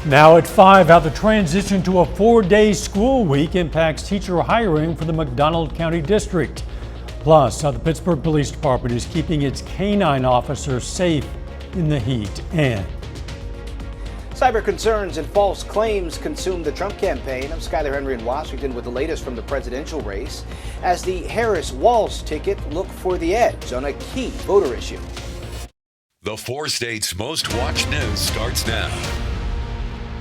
Now at 5, how the transition to a 4-day school week impacts teacher hiring for the McDonald County District. Plus, how the Pittsburgh Police Department is keeping its canine officers safe in the heat. And cyber concerns and false claims consume the Trump campaign. I'm Skyler Henry in Washington with the latest from the presidential race. As the Harris-Walz ticket look for the edge on a key voter issue. The 4 states' most watched news starts now.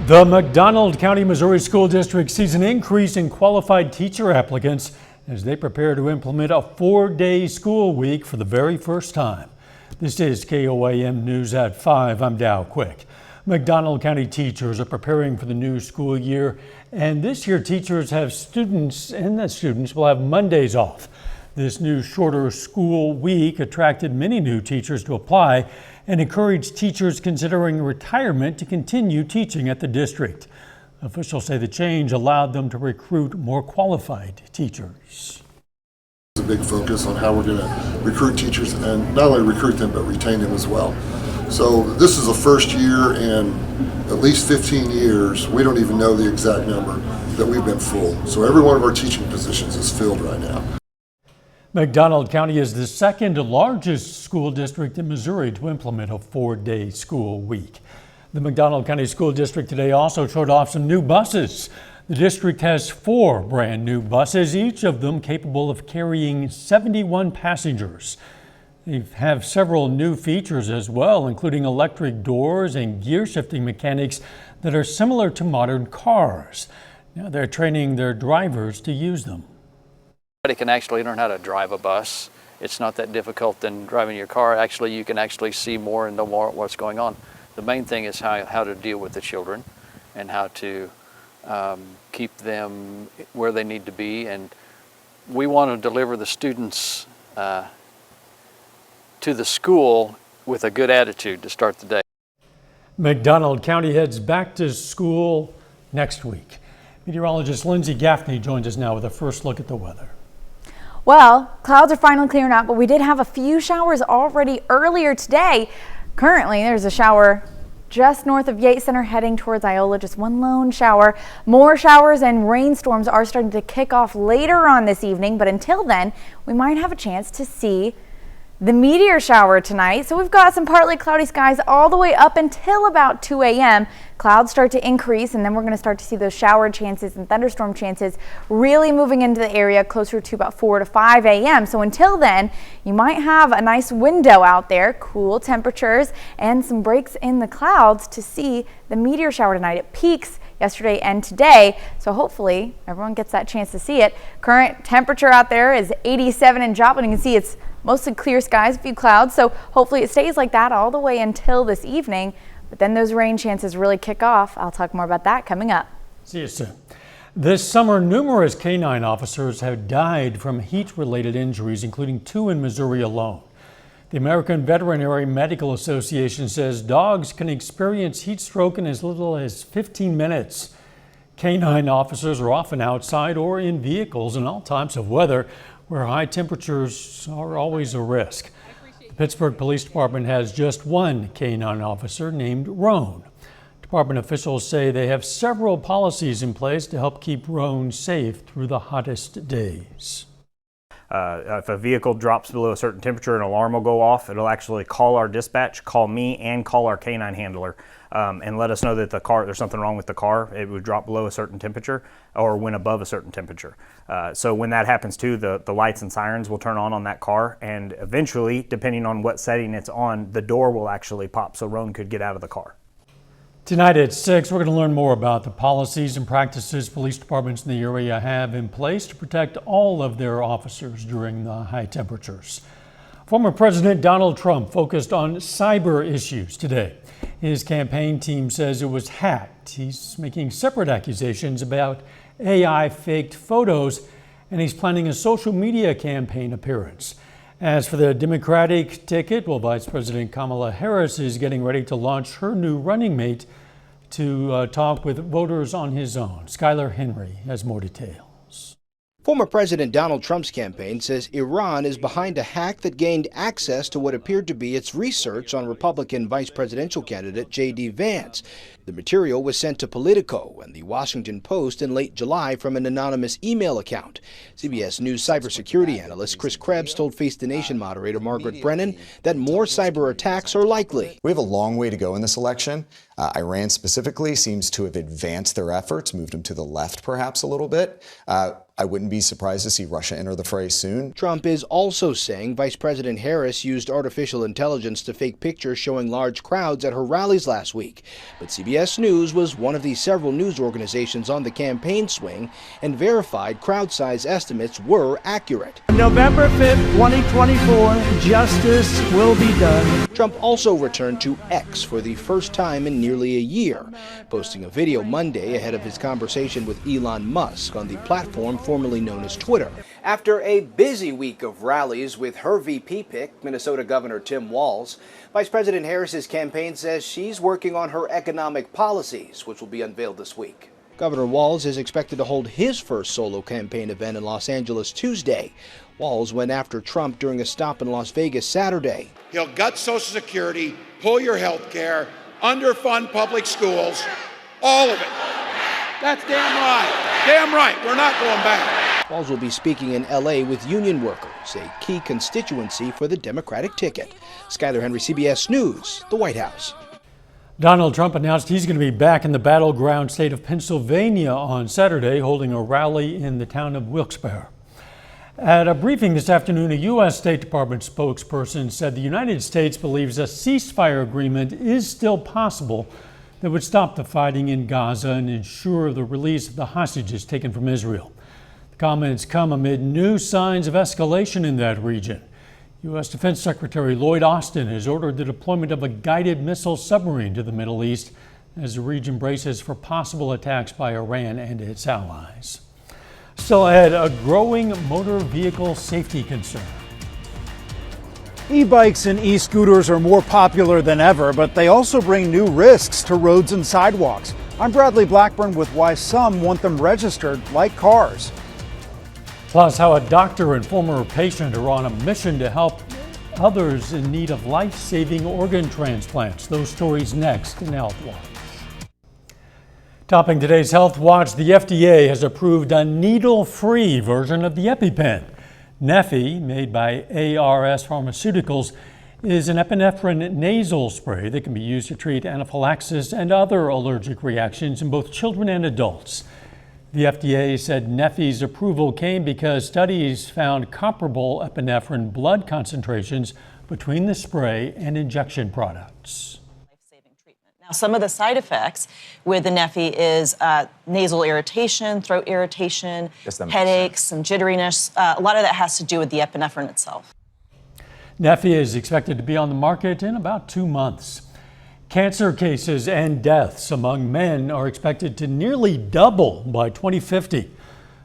The McDonald County, Missouri School District sees an increase in qualified teacher applicants as they prepare to implement a 4-day school week for the very first time. This is KOAM News at 5. I'm Dow Quick. McDonald County teachers are preparing for the new school year, and this year teachers have students, and the students will have Mondays off. This new shorter school week attracted many new teachers to apply and encouraged teachers considering retirement to continue teaching at the district. Officials say the change allowed them to recruit more qualified teachers. A big focus on how we're going to recruit teachers, and not only recruit them but retain them as well. So this is the first year in at least 15 years, we don't even know the exact number, that we've been full. So every one of our teaching positions is filled right now. McDonald County is the second largest school district in Missouri to implement a 4-day school week. The McDonald County School District today also showed off some new buses. The district has 4 brand new buses, each of them capable of carrying 71 passengers. They have several new features as well, including electric doors and gear shifting mechanics that are similar to modern cars. Now they're training their drivers to use them. They can actually learn how to drive a bus. It's not that difficult than driving your car. Actually, you can actually see more and know more what's going on. The main thing is how to deal with the children and how to keep them where they need to be. And we want to deliver the students to the school with a good attitude to start the day. McDonald County heads back to school next week. Meteorologist Lindsay Gaffney joins us now with a first look at the weather. Well, clouds are finally clearing out, but we did have a few showers already earlier today. Currently, there's a shower just north of Yates Center heading towards Iola, just one lone shower. More showers and rainstorms are starting to kick off later on this evening, but until then, we might have a chance to see the meteor shower tonight. So we've got some partly cloudy skies all the way up until about 2 a.m. Clouds start to increase, and then we're going to start to see those shower chances and thunderstorm chances really moving into the area closer to about 4 to 5 a.m. So until then, you might have a nice window out there, cool temperatures, and some breaks in the clouds to see the meteor shower tonight. It peaks yesterday and today, so hopefully everyone gets that chance to see it. Current temperature out there is 87 in Joplin. You can see it's mostly clear skies, a few clouds, so hopefully it stays like that all the way until this evening. But then those rain chances really kick off. I'll talk more about that coming up. See you soon. This summer, numerous canine officers have died from heat-related injuries, including 2 in Missouri alone. The American Veterinary Medical Association says dogs can experience heat stroke in as little as 15 minutes. Canine officers are often outside or in vehicles in all types of weather, where high temperatures are always a risk. The Pittsburgh Police Department has just one canine officer named Roan. Department officials say they have several policies in place to help keep Roan safe through the hottest days. If a vehicle drops below a certain temperature, an alarm will go off. It'll actually call our dispatch, call me, and call our canine handler and let us know that there's something wrong with the car. It would drop below a certain temperature or when above a certain temperature. So when that happens too, the lights and sirens will turn on that car, and eventually, depending on what setting it's on, the door will actually pop so Roan could get out of the car. Tonight at 6, we're going to learn more about the policies and practices police departments in the area have in place to protect all of their officers during the high temperatures. Former President Donald Trump focused on cyber issues today. His campaign team says it was hacked. He's making separate accusations about AI faked photos, and he's planning a social media campaign appearance. As for the Democratic ticket, well, Vice President Kamala Harris is getting ready to launch her new running mate to talk with voters on his own. Skyler Henry has more details. Former President Donald Trump's campaign says Iran is behind a hack that gained access to what appeared to be its research on Republican vice presidential candidate J.D. Vance. The material was sent to Politico and the Washington Post in late July from an anonymous email account. CBS News cybersecurity analyst Chris Krebs told Face the Nation moderator Margaret Brennan that more cyber attacks are likely. We have a long way to go in this election. Iran specifically seems to have advanced their efforts, moved them to the left perhaps a little bit. I wouldn't be surprised to see Russia enter the fray soon. Trump is also saying Vice President Harris used artificial intelligence to fake pictures showing large crowds at her rallies last week. But CBS News was one of the several news organizations on the campaign swing and verified crowd size estimates were accurate. November 5th, 2024, justice will be done. Trump also returned to X for the first time in nearly a year, posting a video Monday ahead of his conversation with Elon Musk on the platform formerly known as Twitter. After a busy week of rallies with her VP pick, Minnesota Governor Tim Walz, Vice President Harris's campaign says she's working on her economic policies, which will be unveiled this week. Governor Walz is expected to hold his first solo campaign event in Los Angeles Tuesday. Walz went after Trump during a stop in Las Vegas Saturday. He'll gut Social Security, pull your health care, underfund public schools, all of it. That's damn right. Damn right. We're not going back. Walz will be speaking in L.A. with union workers, a key constituency for the Democratic ticket. Skyler Henry, CBS News, the White House. Donald Trump announced he's going to be back in the battleground state of Pennsylvania on Saturday, holding a rally in the town of Wilkes-Barre. At a briefing this afternoon, a U.S. State Department spokesperson said the United States believes a ceasefire agreement is still possible that would stop the fighting in Gaza and ensure the release of the hostages taken from Israel. The comments come amid new signs of escalation in that region. U.S. Defense Secretary Lloyd Austin has ordered the deployment of a guided missile submarine to the Middle East as the region braces for possible attacks by Iran and its allies. Still ahead, a growing motor vehicle safety concern. E-bikes and e-scooters are more popular than ever, but they also bring new risks to roads and sidewalks. I'm Bradley Blackburn with why some want them registered like cars. Plus, how a doctor and former patient are on a mission to help others in need of life-saving organ transplants. Those stories next in Health Watch. Topping today's Health Watch, the FDA has approved a needle-free version of the EpiPen. Neffy, made by ARS Pharmaceuticals, is an epinephrine nasal spray that can be used to treat anaphylaxis and other allergic reactions in both children and adults. The FDA said Neffy's approval came because studies found comparable epinephrine blood concentrations between the spray and injection products. Now, some of the side effects with the Neffy is nasal irritation, throat irritation, headaches, and jitteriness. A lot of that has to do with the epinephrine itself. Neffy is expected to be on the market in about 2 months. Cancer cases and deaths among men are expected to nearly double by 2050.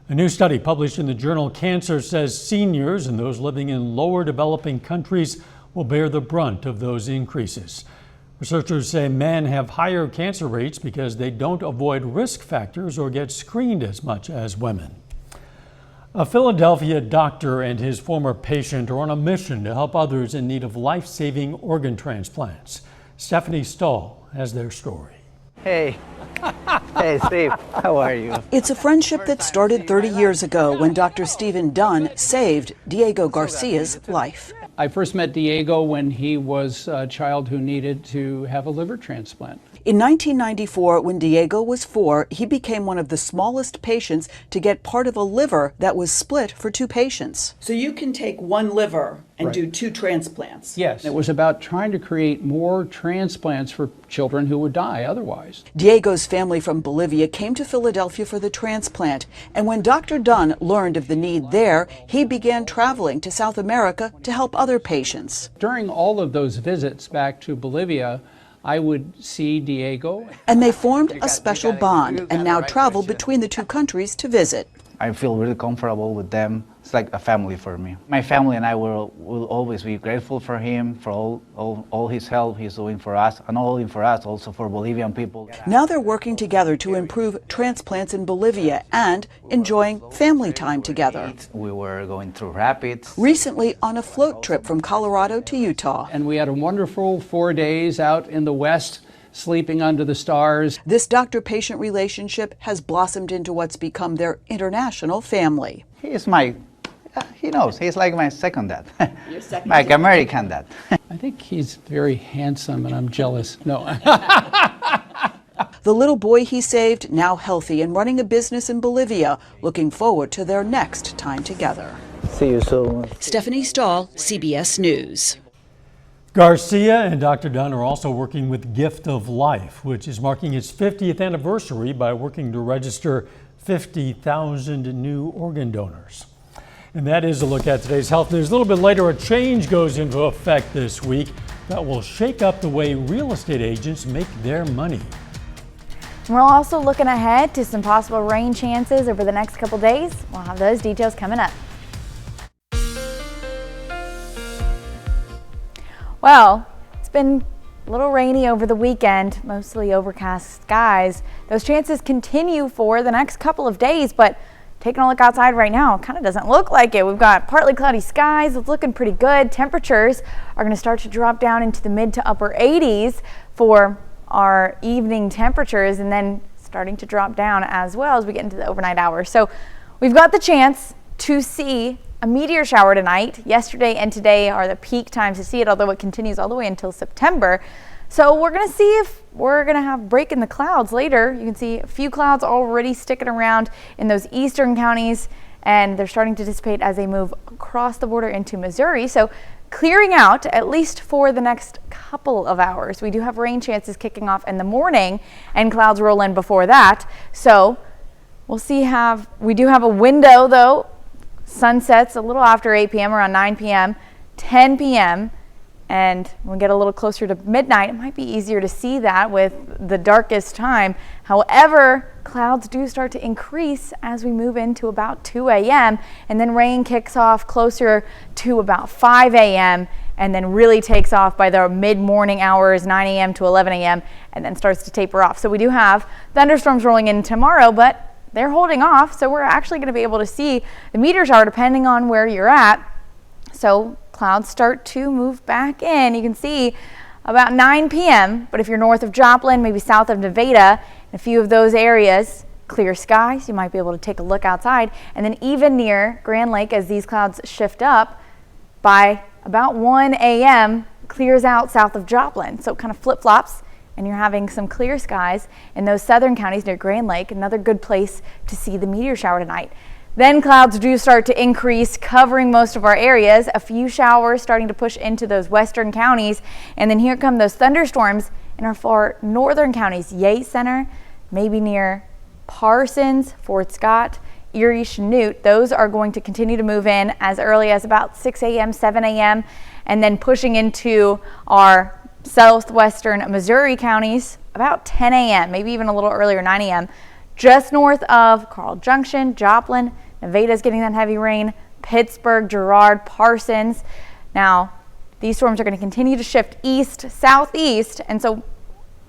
A new study published in the journal Cancer says seniors and those living in lower developing countries will bear the brunt of those increases. Researchers say men have higher cancer rates because they don't avoid risk factors or get screened as much as women. A Philadelphia doctor and his former patient are on a mission to help others in need of life-saving organ transplants. Stephanie Stahl has their story. Hey. Hey, Steve. How are you? It's a friendship that started 30 years ago when Dr. Stephen Dunn saved Diego Garcia's life. I first met Diego when he was a child who needed to have a liver transplant. In 1994, when Diego was 4, he became one of the smallest patients to get part of a liver that was split for 2 patients. So you can take one liver and do 2 transplants? Yes. It was about trying to create more transplants for children who would die otherwise. Diego's family from Bolivia came to Philadelphia for the transplant, and when Dr. Dunn learned of the need there, he began traveling to South America to help other patients. During all of those visits back to Bolivia, I would see Diego. And they formed a special bond and now travel between the 2 countries to visit. I feel really comfortable with them. It's like a family for me. My family and I will always be grateful for him, for all his help he's doing for us, and not only for us, also for Bolivian people. Now they're working together to improve transplants in Bolivia and enjoying family time together. We were going through rapids. Recently on a float trip from Colorado to Utah. And we had a wonderful 4 days out in the West, sleeping under the stars. This doctor-patient relationship has blossomed into what's become their international family. He knows, he's like my second dad. Your second like dad. American dad. I think he's very handsome and I'm jealous. No. The little boy he saved, now healthy and running a business in Bolivia, looking forward to their next time together. See you soon. Stephanie Stahl, CBS News. Garcia and Dr. Dunn are also working with Gift of Life, which is marking its 50th anniversary by working to register 50,000 new organ donors. And that is a look at today's health news. A little bit later, a change goes into effect this week that will shake up the way real estate agents make their money. We're also looking ahead to some possible rain chances over the next couple days. We'll have those details coming up. Well, it's been a little rainy over the weekend, mostly overcast skies. Those chances continue for the next couple of days, but taking a look outside right now, it kind of doesn't look like it. We've got partly cloudy skies. It's looking pretty good. Temperatures are going to start to drop down into the mid to upper 80s for our evening temperatures, and then starting to drop down as well as we get into the overnight hours. So we've got the chance to see a meteor shower tonight. Yesterday and today are the peak times to see it, although it continues all the way until September. So we're going to see if we're going to have break in the clouds later. You can see a few clouds already sticking around in those eastern counties, and they're starting to dissipate as they move across the border into Missouri. So clearing out at least for the next couple of hours. We do have rain chances kicking off in the morning and clouds roll in before that. So we'll see. We do have a window though. Sunsets a little after 8 p.m. around 9 p.m., 10 p.m. And when we get a little closer to midnight, it might be easier to see that with the darkest time. However, clouds do start to increase as we move into about 2 a.m. and then rain kicks off closer to about 5 a.m. and then really takes off by the mid-morning hours, 9 a.m. to 11 a.m. and then starts to taper off. So we do have thunderstorms rolling in tomorrow, but they're holding off. So we're actually going to be able to see the meteor shower depending on where you're at. So clouds start to move back in. You can see about 9 p.m., but if you're north of Joplin, maybe south of Nevada, in a few of those areas, clear skies, you might be able to take a look outside. And then even near Grand Lake, as these clouds shift up, by about 1 a.m., clears out south of Joplin. So it kind of flip-flops, and you're having some clear skies in those southern counties near Grand Lake, another good place to see the meteor shower tonight. Then clouds do start to increase, covering most of our areas. A few showers starting to push into those western counties. And then here come those thunderstorms in our far northern counties. Yates Center, maybe near Parsons, Fort Scott, Erie, Chanute. Those are going to continue to move in as early as about 6 a.m., 7 a.m. And then pushing into our southwestern Missouri counties about 10 a.m., maybe even a little earlier, 9 a.m. Just north of Carl Junction, Joplin, Nevada's getting that heavy rain, Pittsburgh, Girard, Parsons. Now, these storms are going to continue to shift east, southeast, and so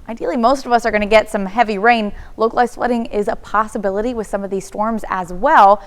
ideally most of us are going to get some heavy rain. Localized flooding is a possibility with some of these storms as well.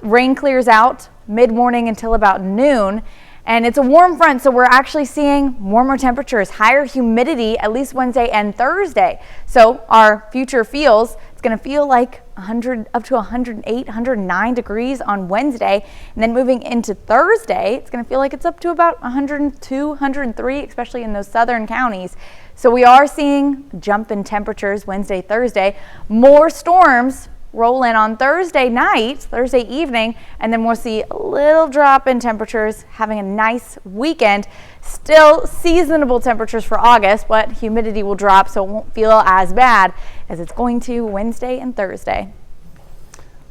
Rain clears out mid-morning until about noon. And it's a warm front, so we're actually seeing warmer temperatures, higher humidity, at least Wednesday and Thursday. So our future feels, it's going to feel like 100 up to 108, 109 degrees on Wednesday. And then moving into Thursday, it's going to feel like it's up to about 102, 103, especially in those southern counties. So we are seeing a jump in temperatures Wednesday, Thursday. More storms roll in on Thursday night, Thursday evening, and then we'll see a little drop in temperatures, having a nice weekend. Still seasonable temperatures for August, but humidity will drop, so it won't feel as bad as it's going to Wednesday and Thursday.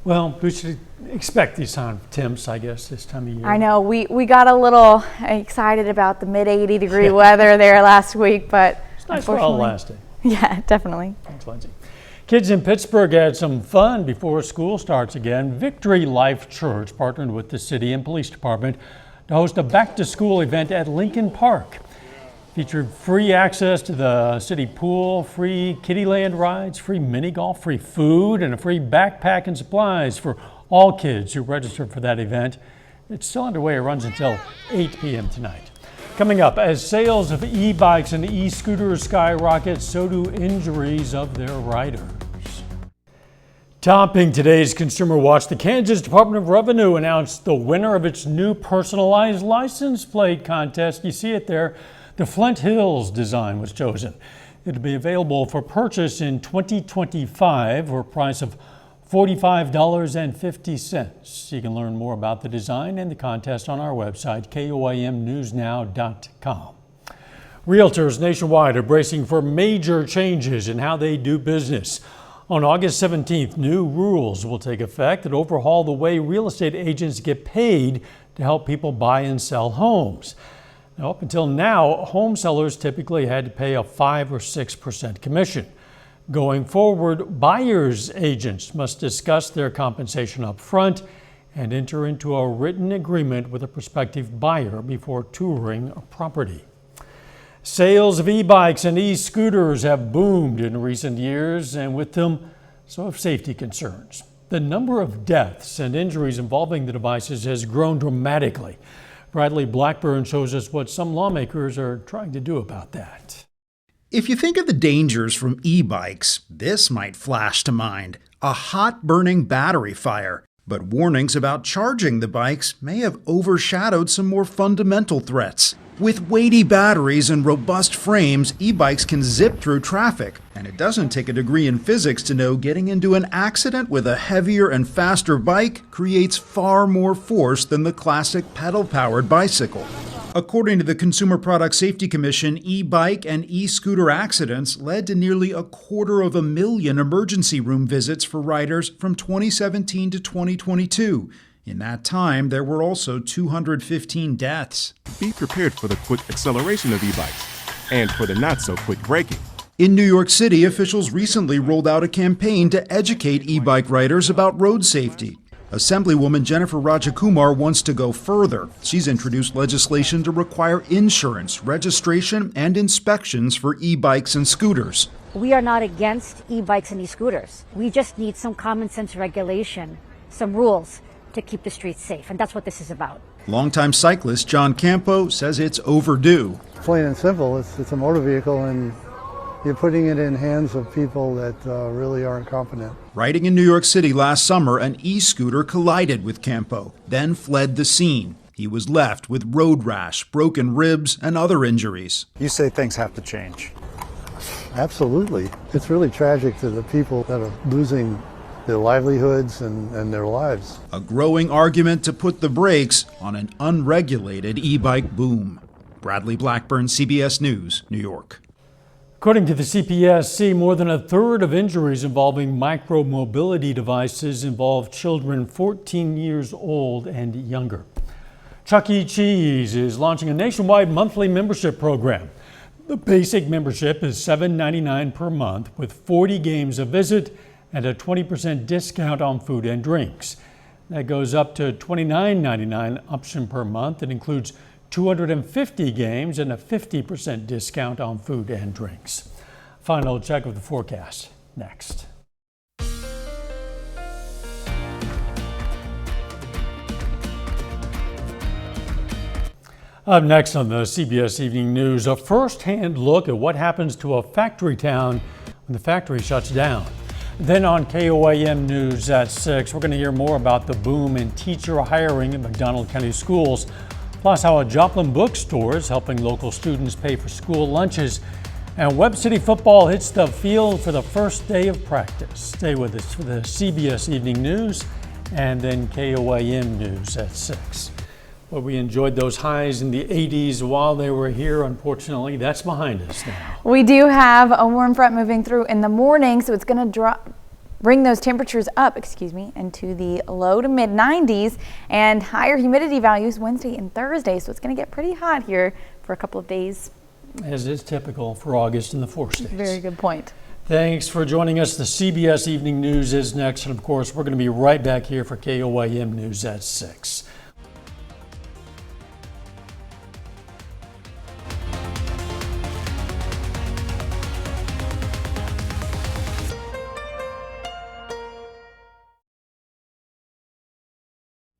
Well, we should expect these temps, I guess, this time of year. I know, we got a little excited about the mid-80 degree weather there last week, but it's nice while it lasted. Yeah, definitely. Thanks, Lindsay. Kids in Pittsburgh had some fun before school starts again. Victory Life Church partnered with the city and police department to host a back-to-school event at Lincoln Park. Featured free access to the city pool, free Kiddieland rides, free mini golf, free food, and a free backpack and supplies for all kids who registered for that event. It's still underway. It runs until 8 p.m. tonight. Coming up, as sales of e-bikes and e-scooters skyrocket, so do injuries of their riders. Topping today's Consumer Watch, the Kansas Department of Revenue announced the winner of its new personalized license plate contest. You see it there. The Flint Hills design was chosen. It'll be available for purchase in 2025 for a price of $45.50. You can learn more about the design and the contest on our website, koimnewsnow.com. Realtors nationwide are bracing for major changes in how they do business. On August 17th, new rules will take effect that overhaul the way real estate agents get paid to help people buy and sell homes. Now, up until now, home sellers typically had to pay a 5 or 6% commission. Going forward, buyers' agents must discuss their compensation up front and enter into a written agreement with a prospective buyer before touring a property. Sales of e-bikes and e-scooters have boomed in recent years, and with them, so have safety concerns. The number of deaths and injuries involving the devices has grown dramatically. Bradley Blackburn shows us what some lawmakers are trying to do about that. If you think of the dangers from e-bikes, this might flash to mind: a hot burning battery fire. But warnings about charging the bikes may have overshadowed some more fundamental threats. With weighty batteries and robust frames, e-bikes can zip through traffic, and it doesn't take a degree in physics to know getting into an accident with a heavier and faster bike creates far more force than the classic pedal-powered bicycle. According to the Consumer Product Safety Commission, e-bike and e-scooter accidents led to nearly 250,000 emergency room visits for riders from 2017 to 2022. In that time, there were also 215 deaths. Be prepared for the quick acceleration of e-bikes and for the not-so-quick braking. In New York City, officials recently rolled out a campaign to educate e-bike riders about road safety. Assemblywoman Jennifer Rajakumar wants to go further. She's introduced legislation to require insurance, registration, and inspections for e-bikes and scooters. We are not against e-bikes and e-scooters. We just need some common sense regulation, some rules to keep the streets safe, and that's what this is about. Longtime cyclist John Campo says it's overdue. Plain and simple, it's a motor vehicle, and you're putting it in hands of people that really aren't competent. Riding in New York City last summer, an e-scooter collided with Campo, then fled the scene. He was left with road rash, broken ribs, and other injuries. You say things have to change. Absolutely. It's really tragic to the people that are losing their livelihoods and their lives. A growing argument to put the brakes on an unregulated e-bike boom. Bradley Blackburn, CBS News, New York. According to the CPSC, more than a third of injuries involving micromobility devices involve children 14 years old and younger. Chuck E. Cheese is launching a nationwide monthly membership program. The basic membership is $7.99 per month with 40 games a visit and a 20% discount on food and drinks. That goes up to $29.99 option per month. It includes 250 games and a 50% discount on food and drinks. Final check of the forecast next. Up next on the CBS Evening News, a first-hand look at what happens to a factory town when the factory shuts down. Then on KOAM News at 6, we're going to hear more about the boom in teacher hiring in McDonald County schools, plus how a Joplin bookstore is helping local students pay for school lunches. And Webb City football hits the field for the first day of practice. Stay with us for the CBS Evening News and then KOAM News at 6. Well, we enjoyed those highs in the 80s while they were here. Unfortunately, that's behind us now. We do have a warm front moving through in the morning, so it's going to bring those temperatures up, into the low to mid 90s and higher humidity values Wednesday and Thursday. So it's going to get pretty hot here for a couple of days. As is typical for August in the 4 states. Very good point. Thanks for joining us. The CBS Evening News is next. And of course, we're going to be right back here for KOIM News at 6.